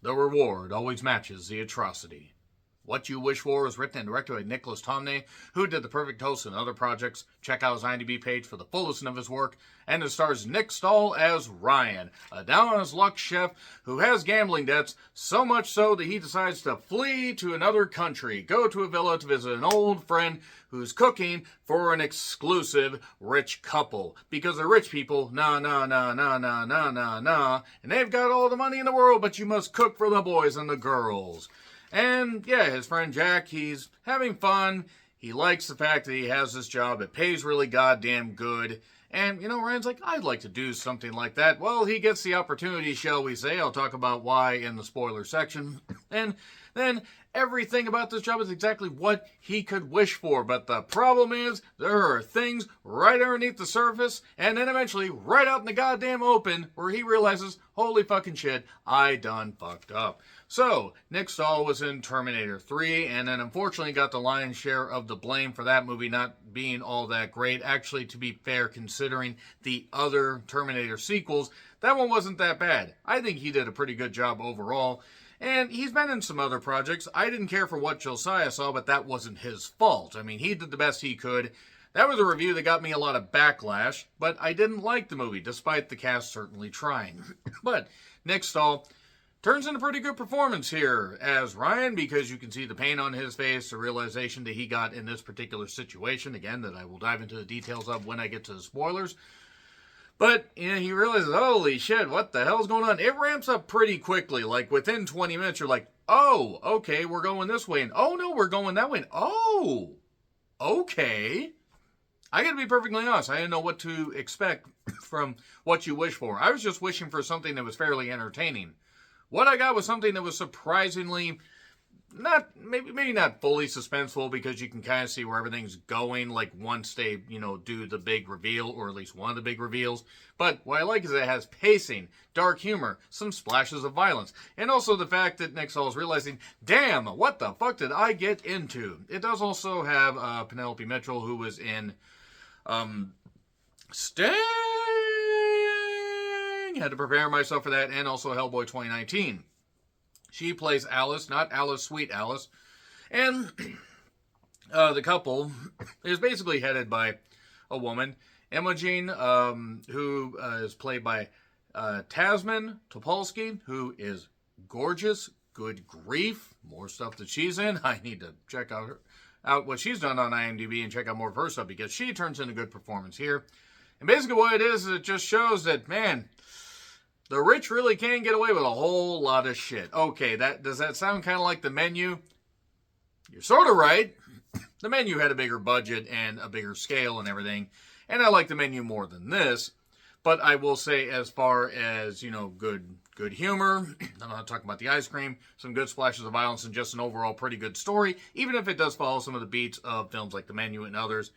The reward always matches the atrocity. What You Wish For was written and directed by Nicholas Tomney, who did The Perfect Host and other projects. Check out his IMDb page for the full list of his work. And it stars Nick Stahl as Ryan, a down-on-his-luck chef who has gambling debts, so much so that he decides to flee to another country, go to a villa to visit an old friend who's cooking for an exclusive rich couple. Because they're rich people, and they've got all the money in the world, but you must cook for the boys and the girls. And yeah, his friend Jack, he's having fun. He likes the fact that he has this job. It pays really goddamn good. And, Ryan's like, I'd like to do something like that. Well, he gets the opportunity, shall we say. I'll talk about why in the spoiler section. And then everything about this job is exactly what he could wish for. But the problem is, there are things right underneath the surface, and then eventually right out in the goddamn open, where he realizes, holy fucking shit, I done fucked up. So, Nick Stahl was in Terminator 3, and then unfortunately got the lion's share of the blame for that movie not being all that great. Actually, to be fair, considering the other Terminator sequels, that one wasn't that bad. I think he did a pretty good job overall. And he's been in some other projects. I didn't care for what Josiah saw, but that wasn't his fault. I mean, he did the best he could. That was a review that got me a lot of backlash, but I didn't like the movie, despite the cast certainly trying. But Nick Stahl turns in a pretty good performance here as Ryan, because you can see the pain on his face, the realization that he got in this particular situation, again, that I will dive into the details of when I get to the spoilers. But, he realizes, holy shit, what the hell's going on? It ramps up pretty quickly. Like, within 20 minutes, you're like, oh, okay, we're going this way. And, oh, no, we're going that way. And, oh, okay. I gotta be perfectly honest. I didn't know what to expect from What You Wish For. I was just wishing for something that was fairly entertaining. What I got was something that was surprisingly maybe not fully suspenseful, because you can kind of see where everything's going, like once they, do the big reveal, or at least one of the big reveals. But what I like is it has pacing, dark humor, some splashes of violence, and also the fact that Nick Stahl is realizing, damn, what the fuck did I get into? It does also have Penelope Mitchell, who was in Sting. Had to prepare myself for that, and also Hellboy 2019. She plays Alice, not Alice, Sweet Alice. And the couple is basically headed by a woman, Imogen, who is played by Tasman Topolsky, who is gorgeous. Good grief. More stuff that she's in. I need to check out what she's done on IMDb and check out more of her stuff, because she turns in a good performance here. And basically what it is it just shows that, man, the rich really can get away with a whole lot of shit. Okay, does that sound kind of like The Menu? You're sort of right. The Menu had a bigger budget and a bigger scale and everything, and I like The Menu more than this. But I will say, as far as, good humor, I'm not talking about the ice cream, some good splashes of violence, and just an overall pretty good story, even if it does follow some of the beats of films like The Menu and others.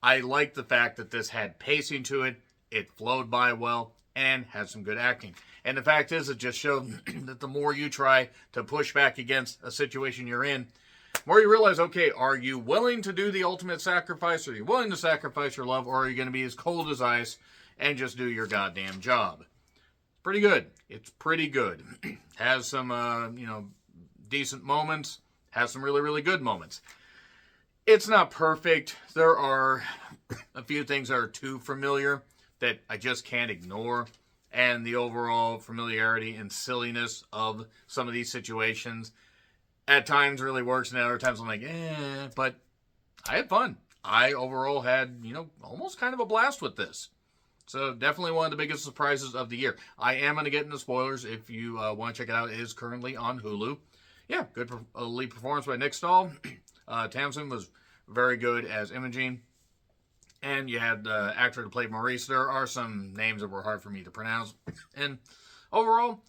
I like the fact that this had pacing to it, it flowed by well, and had some good acting. And the fact is, it just showed that the more you try to push back against a situation you're in, the more you realize, okay, are you willing to do the ultimate sacrifice? Are you willing to sacrifice your love? Or are you going to be as cold as ice and just do your goddamn job? Pretty good. It's pretty good. Has some, decent moments. Has some really, really good moments. It's not perfect. There are a few things that are too familiar that I just can't ignore. And the overall familiarity and silliness of some of these situations at times really works, and at other times I'm like, but I had fun. I overall had, almost kind of a blast with this. So definitely one of the biggest surprises of the year. I am going to get into spoilers if you want to check it out. It is currently on Hulu. Yeah, good lead performance by Nick Stahl. Tamsin was very good as Imogen. And you had the actor that played Maurice. There are some names that were hard for me to pronounce. And overall,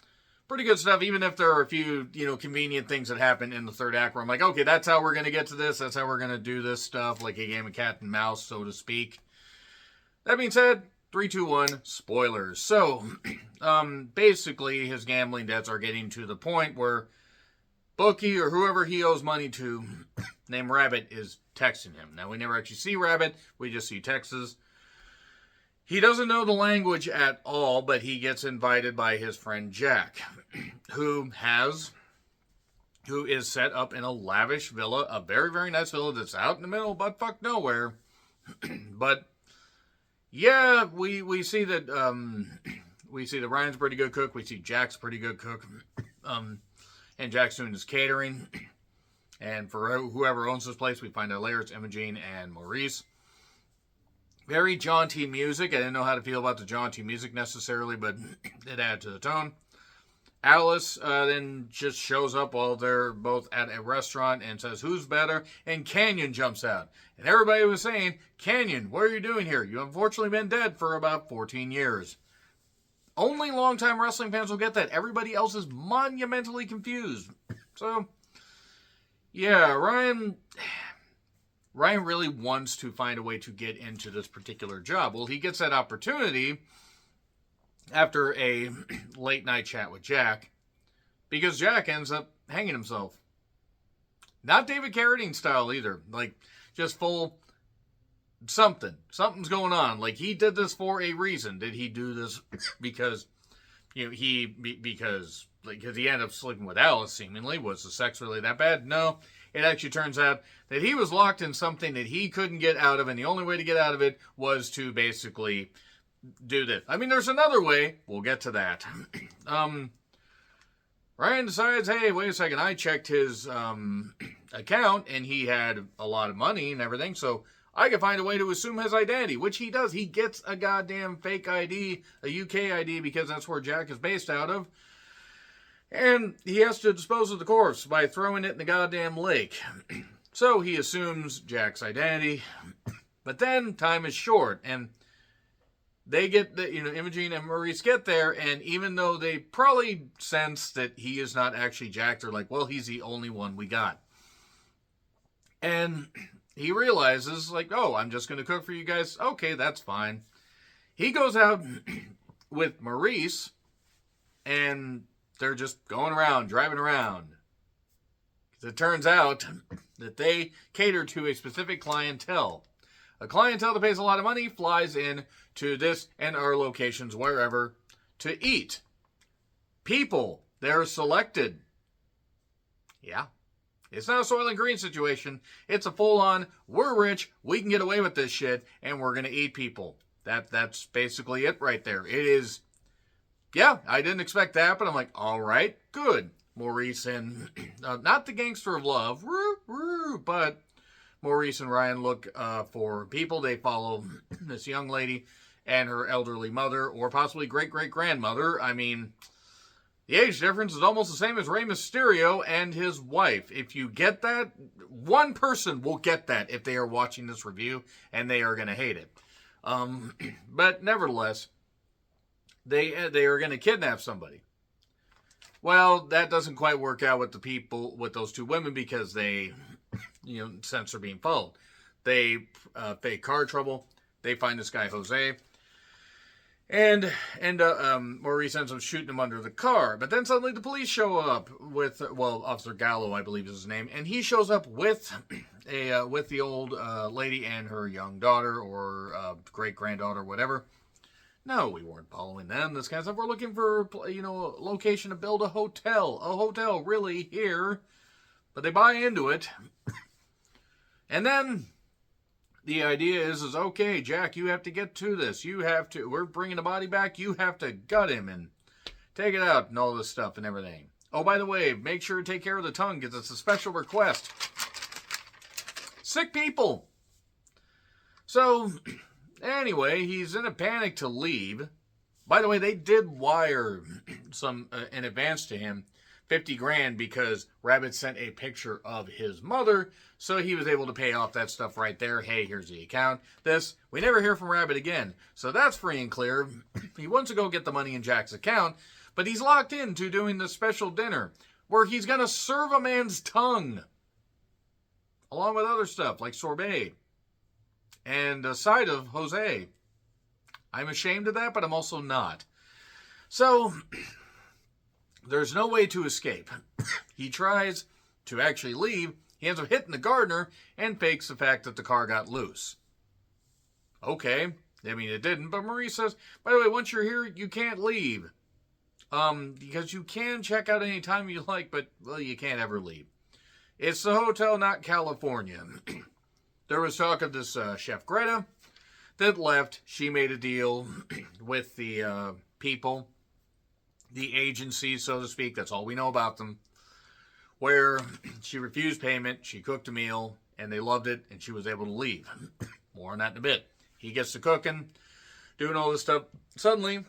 pretty good stuff, even if there are a few, convenient things that happen in the third act where I'm like, okay, that's how we're going to get to this. That's how we're going to do this stuff, like a game of cat and mouse, so to speak. That being said, 3, 2, 1, spoilers. So, basically, his gambling debts are getting to the point where Bookie, or whoever he owes money to, named Rabbit, is texting him. Now, we never actually see Rabbit. We just see texts. He doesn't know the language at all, but he gets invited by his friend Jack, who is set up in a lavish villa, a very, very nice villa that's out in the middle of buttfuck nowhere. But yeah, we see that Ryan's a pretty good cook. We see Jack's a pretty good cook. And Jack's doing his catering. And for whoever owns this place, we find out later it's Imogene and Maurice. Very jaunty music. I didn't know how to feel about the jaunty music necessarily, but it added to the tone. Alice then just shows up while they're both at a restaurant and says, "Who's better?" And Canyon jumps out. And everybody was saying, "Canyon, what are you doing here? You've unfortunately been dead for about 14 years. Only longtime wrestling fans will get that. Everybody else is monumentally confused. So, yeah, Ryan really wants to find a way to get into this particular job. Well, he gets that opportunity after a late night chat with Jack, because Jack ends up hanging himself. Not David Carradine style either. Like, just full something's going on. Like, he did this for a reason. Did he do this because he ended up sleeping with Alice, seemingly? Was the sex really that bad? No. It actually turns out that he was locked in something that he couldn't get out of, and the only way to get out of it was to basically do this. I mean, there's another way. We'll get to that. Ryan decides, hey, wait a second, I checked his account, and he had a lot of money and everything, so I can find a way to assume his identity, which he does. He gets a goddamn fake ID, a UK ID, because that's where Jack is based out of. And he has to dispose of the corpse by throwing it in the goddamn lake. So he assumes Jack's identity. But then time is short, and they get Imogene and Maurice get there, and even though they probably sense that he is not actually Jack, they're like, well, he's the only one we got. And he realizes, like, oh, I'm just going to cook for you guys. Okay, that's fine. He goes out with Maurice, and they're just going around, driving around. It turns out that they cater to a specific clientele. A clientele that pays a lot of money flies in to this and our locations, wherever, to eat. People, they're selected. Yeah. It's not a Soylent Green situation. It's a full-on, we're rich, we can get away with this shit, and we're going to eat people. That's basically it right there. It is, yeah, I didn't expect that, but I'm like, all right, good. Maurice and, not the gangster of love, but Maurice and Ryan look for people. They follow this young lady and her elderly mother, or possibly great-great-grandmother. I mean, the age difference is almost the same as Rey Mysterio and his wife. If you get that, one person will get that if they are watching this review, and they are going to hate it. But nevertheless, they are going to kidnap somebody. Well, that doesn't quite work out with the people, with those two women, because they, sense they're being followed. They fake car trouble. They find this guy, Jose. And Maurice ends up shooting him under the car. But then suddenly the police show up with, Officer Gallo, I believe is his name. And he shows up with with the old lady and her young daughter, or great-granddaughter, whatever. No, we weren't following them, this kind of stuff. We're looking for, a location to build a hotel. A hotel, really, here. But they buy into it. And then the idea is, okay, Jack, you have to get to this. We're bringing the body back. You have to gut him and take it out and all this stuff and everything. Oh, by the way, make sure to take care of the tongue, because it's a special request. Sick people. So, anyway, he's in a panic to leave. By the way, they did wire some in advance to him, $50,000, because Rabbit sent a picture of his mother, so he was able to pay off that stuff right there. Hey, here's the account. We never hear from Rabbit again, so that's free and clear. He wants to go get the money in Jack's account, but he's locked into doing this special dinner where he's going to serve a man's tongue, along with other stuff like sorbet and a side of Jose. I'm ashamed of that, but I'm also not. So there's no way to escape. He tries to actually leave. He ends up hitting the gardener and fakes the fact that the car got loose. Okay, I mean, it didn't. But Marie says, by the way, once you're here, you can't leave. Because you can check out any time you like, but, well, you can't ever leave. It's the hotel, not California. There was talk of this Chef Greta that left. She made a deal with the people, the agency, so to speak. That's all we know about them. Where she refused payment, she cooked a meal, and they loved it, and she was able to leave. More on that in a bit. He gets to cooking, doing all this stuff. Suddenly,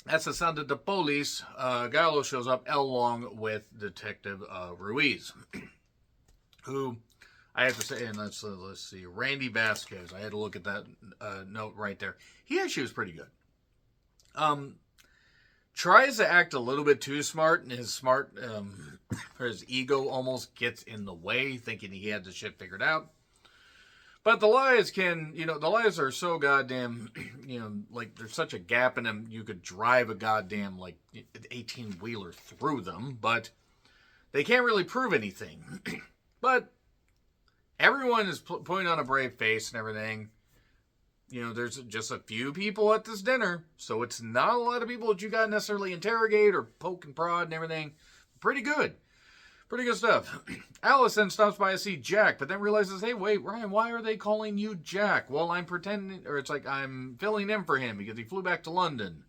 that's the sound of the police. Gallo shows up along with Detective Ruiz, who I have to say, and let's see, Randy Vasquez. I had to look at that note right there. He actually was pretty good. Tries to act a little bit too smart, and his ego almost gets in the way, thinking he had the shit figured out. But the lies the lies are so goddamn, like there's such a gap in them, you could drive a goddamn, 18-wheeler through them, but they can't really prove anything. But everyone is putting on a brave face and everything. There's just a few people at this dinner, so it's not a lot of people that you got to necessarily interrogate or poke and prod and everything. Pretty good. Pretty good stuff. Alice then stops by to see Jack, but then realizes, hey, wait, Ryan, why are they calling you Jack? Well, I'm pretending, or it's like I'm filling in for him because he flew back to London.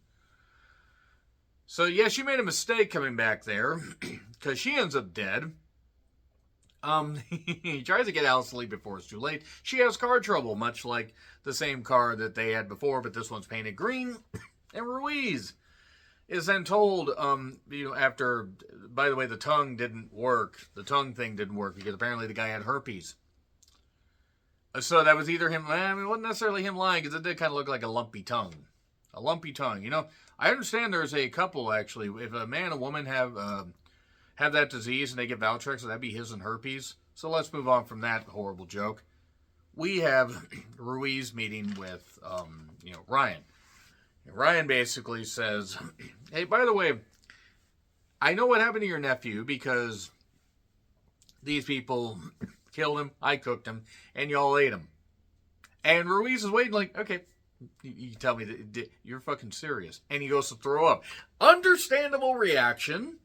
So, yeah, she made a mistake coming back there because she ends up dead. He tries to get Alice to leave before it's too late. She has car trouble, much like the same car that they had before, but this one's painted green. And Ruiz is then told, after, by the way, the tongue didn't work. The tongue thing didn't work because apparently the guy had herpes. So that was either him, it wasn't necessarily him lying because it did kind of look like a lumpy tongue. A lumpy tongue. I understand there's a couple, actually. If a man and a woman have that disease and they get Valtrex, so that'd be his and herpes. So let's move on from that horrible joke. We have Ruiz meeting with, Ryan. And Ryan basically says, hey, by the way, I know what happened to your nephew because these people killed him, I cooked him, and y'all ate him. And Ruiz is waiting like, okay, you tell me that you're fucking serious. And he goes to throw up. Understandable reaction.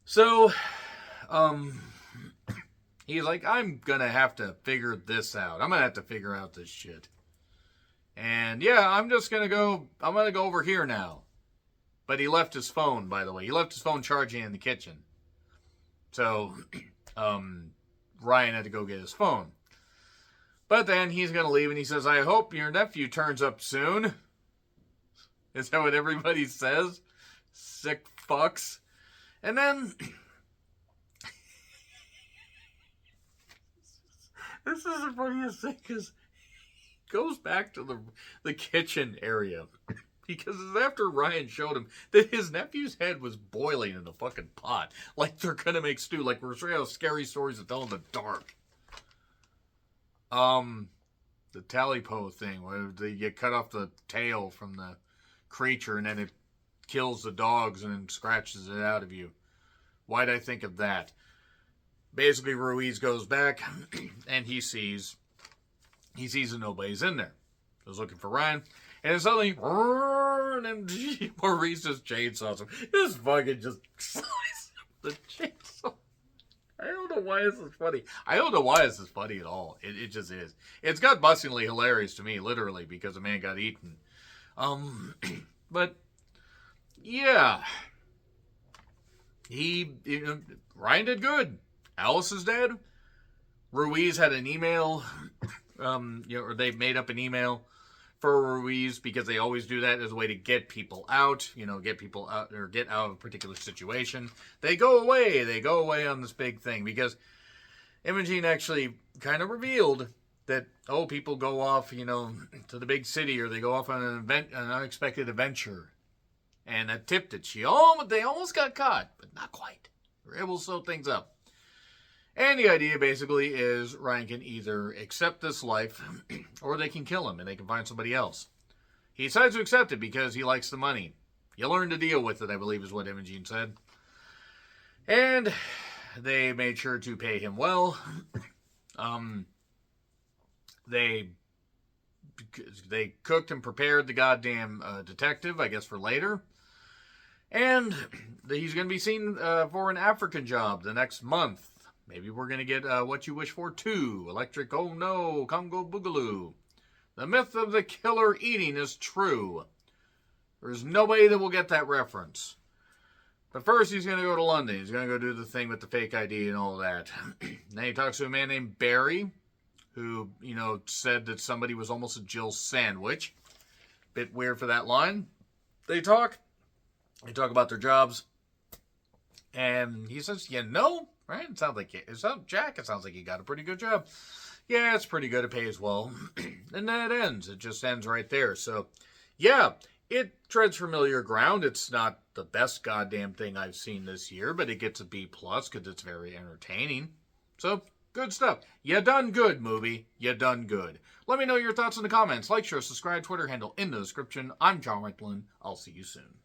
So, he's like, I'm going to have to figure this out. I'm going to have to figure out this shit. And yeah, I'm going to go over here now. But he left his phone, by the way. He left his phone charging in the kitchen. So, Ryan had to go get his phone. But then he's going to leave and he says, I hope your nephew turns up soon. Is that what everybody says? Sick fucks. And then, this is the funniest thing, because he goes back to the kitchen area, because it's after Ryan showed him that his nephew's head was boiling in the fucking pot, like they're gonna make stew, like we're straight out scary stories to tell in the dark. The Talipo thing, where they get cut off the tail from the creature, and then it kills the dogs and then scratches it out of you. Why'd I think of that? Basically, Ruiz goes back and he sees that nobody's in there. He was looking for Ryan, and then suddenly, and Maurice just chainsaws him. This fucking just slices the chainsaw. I don't know why this is funny. I don't know why this is funny at all. It just is. It's gut-bustingly hilarious to me, literally, because a man got eaten. But yeah, Ryan did good. Alice is dead. Ruiz had an email, or they made up an email for Ruiz because they always do that as a way to get people out, get people out or get out of a particular situation. They go away on this big thing because Imogene actually kind of revealed that, people go off, to the big city or they go off on an unexpected adventure. And that tipped it. They almost got caught, but not quite. They were able to sew things up. And the idea basically is Ryan can either accept this life or they can kill him and they can find somebody else. He decides to accept it because he likes the money. You learn to deal with it, I believe is what Imogene said. And they made sure to pay him well. They they cooked and prepared the goddamn detective, I guess, for later. And he's going to be seen for an African job the next month. Maybe we're going to get What You Wish For 2, Electric Oh No, Congo Boogaloo. The myth of the killer eating is true. There's nobody that will get that reference. But first, he's going to go to London. He's going to go do the thing with the fake ID and all that. Then he talks to a man named Barry, who, said that somebody was almost a Jill sandwich. Bit weird for that line. They talk about their jobs. And he says, right? It sounds like Jack, it sounds like you got a pretty good job. Yeah, it's pretty good. It pays well. And then it ends. It just ends right there. So, yeah, it treads familiar ground. It's not the best goddamn thing I've seen this year, but it gets a B+ because it's very entertaining. So, good stuff. You done good, movie. You done good. Let me know your thoughts in the comments. Like, share, subscribe, Twitter handle in the description. I'm John Rickland. I'll see you soon.